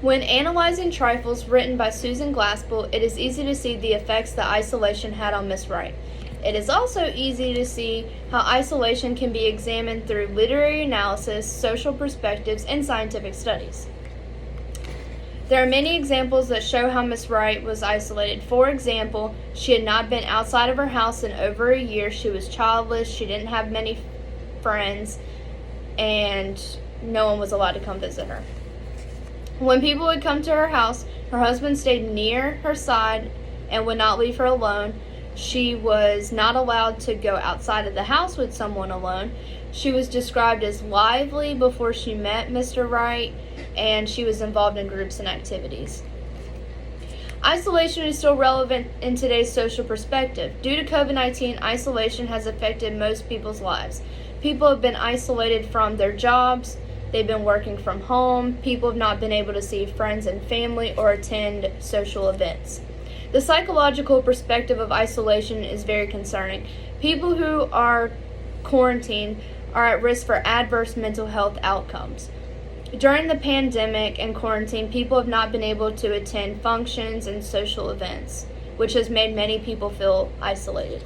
When analyzing Trifles, written by Susan Glaspell, it is easy to see the effects that isolation had on Miss Wright. It is also easy to see how isolation can be examined through literary analysis, social perspectives, and scientific studies. There are many examples that show how Miss Wright was isolated. For example, she had not been outside of her house in over a year. She was childless. She didn't have many friends, and no one was allowed to come visit her. When people would come to her house, her husband stayed near her side and would not leave her alone. She was not allowed to go outside of the house with someone alone. She was described as lively before she met Mr. Wright, and she was involved in groups and activities. Isolation is still relevant in today's social perspective. Due to COVID-19, isolation has affected most people's lives. People have been isolated from their jobs. They've been working from home. People have not been able to see friends and family or attend social events. The psychological perspective of isolation is very concerning. People who are quarantined are at risk for adverse mental health outcomes. During the pandemic and quarantine, people have not been able to attend functions and social events, which has made many people feel isolated.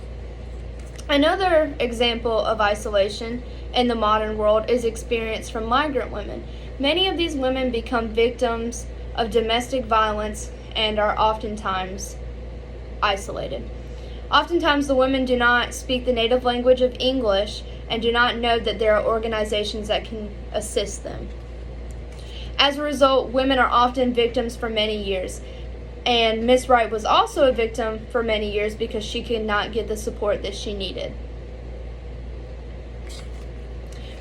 Another example of isolation in the modern world is experienced from migrant women. Many of these women become victims of domestic violence and are oftentimes isolated. Oftentimes, the women do not speak the native language of English and do not know that there are organizations that can assist them. As a result, women are often victims for many years. And Miss Wright was also a victim for many years because she could not get the support that she needed.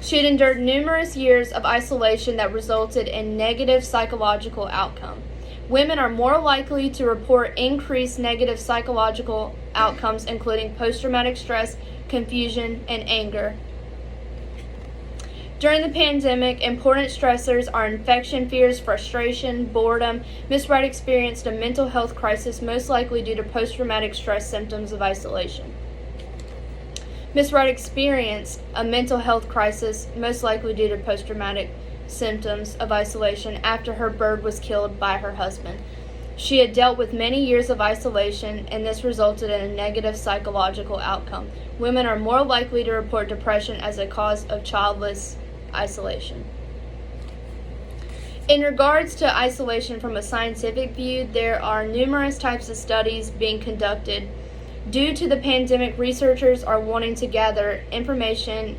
She had endured numerous years of isolation that resulted in negative psychological outcome. Women are more likely to report increased negative psychological outcomes, including post-traumatic stress, confusion, and anger. During the pandemic, important stressors are infection fears, frustration, boredom. Miss Wright experienced a mental health crisis, most likely due to post-traumatic stress symptoms of isolation. Miss Wright experienced a mental health crisis, most likely due to post-traumatic symptoms of isolation, after her bird was killed by her husband. She had dealt with many years of isolation, and this resulted in a negative psychological outcome. Women are more likely to report depression as a cause of childless isolation. In regards to isolation from a scientific view, there are numerous types of studies being conducted. Due to the pandemic, researchers are wanting to gather information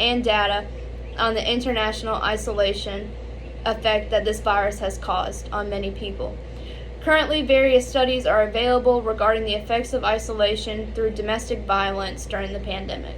and data on the international isolation effect that this virus has caused on many people. Currently, various studies are available regarding the effects of isolation through domestic violence during the pandemic.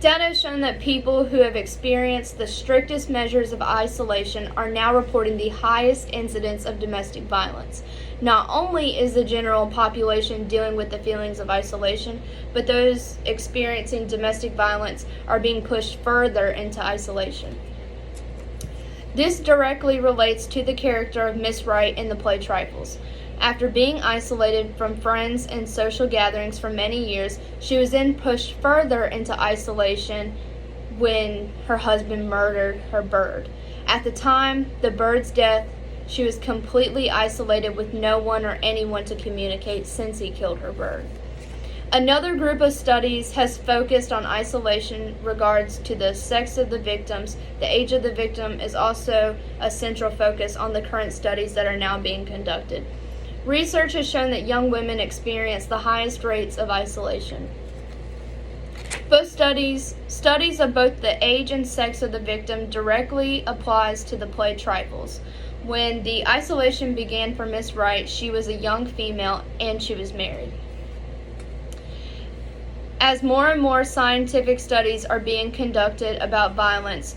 Data has shown that people who have experienced the strictest measures of isolation are now reporting the highest incidence of domestic violence. Not only is the general population dealing with the feelings of isolation, but those experiencing domestic violence are being pushed further into isolation. This directly relates to the character of Miss Wright in the play Trifles. After being isolated from friends and social gatherings for many years, she was then pushed further into isolation when her husband murdered her bird. At the time the bird's death, she was completely isolated with no one or anyone to communicate since he killed her bird. Another group of studies has focused on isolation regards to the sex of the victims. The age of the victim is also a central focus on the current studies that are now being conducted. Research has shown that young women experience the highest rates of isolation. Both studies of both the age and sex of the victim directly applies to the play Trifles. When the isolation began for Miss Wright, she was a young female and she was married. As more and more scientific studies are being conducted about violence,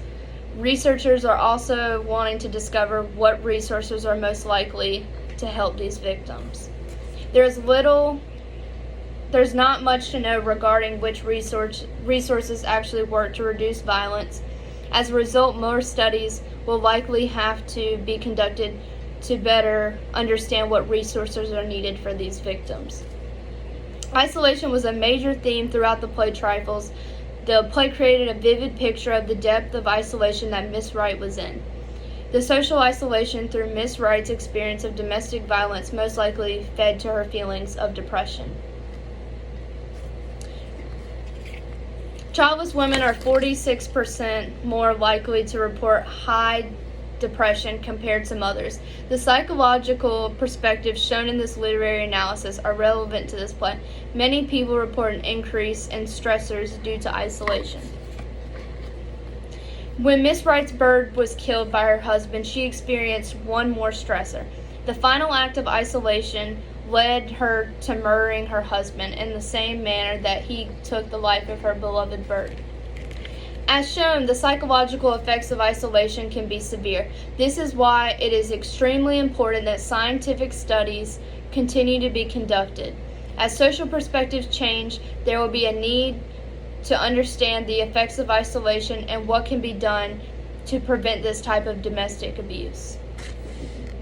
researchers are also wanting to discover what resources are most likely to help these victims. There's not much to know regarding which resources actually work to reduce violence. As a result, more studies will likely have to be conducted to better understand what resources are needed for these victims. Isolation was a major theme throughout the play Trifles. The play created a vivid picture of the depth of isolation that Miss Wright was in. The social isolation through Miss Wright's experience of domestic violence most likely fed to her feelings of depression. Childless women are 46% more likely to report high depression compared to mothers. The psychological perspectives shown in this literary analysis are relevant to this play. Many people report an increase in stressors due to isolation. When Miss Wright's bird was killed by her husband, she experienced one more stressor. The final act of isolation led her to murdering her husband in the same manner that he took the life of her beloved bird. As shown, the psychological effects of isolation can be severe. This is why it is extremely important that scientific studies continue to be conducted. As social perspectives change, there will be a need to understand the effects of isolation and what can be done to prevent this type of domestic abuse.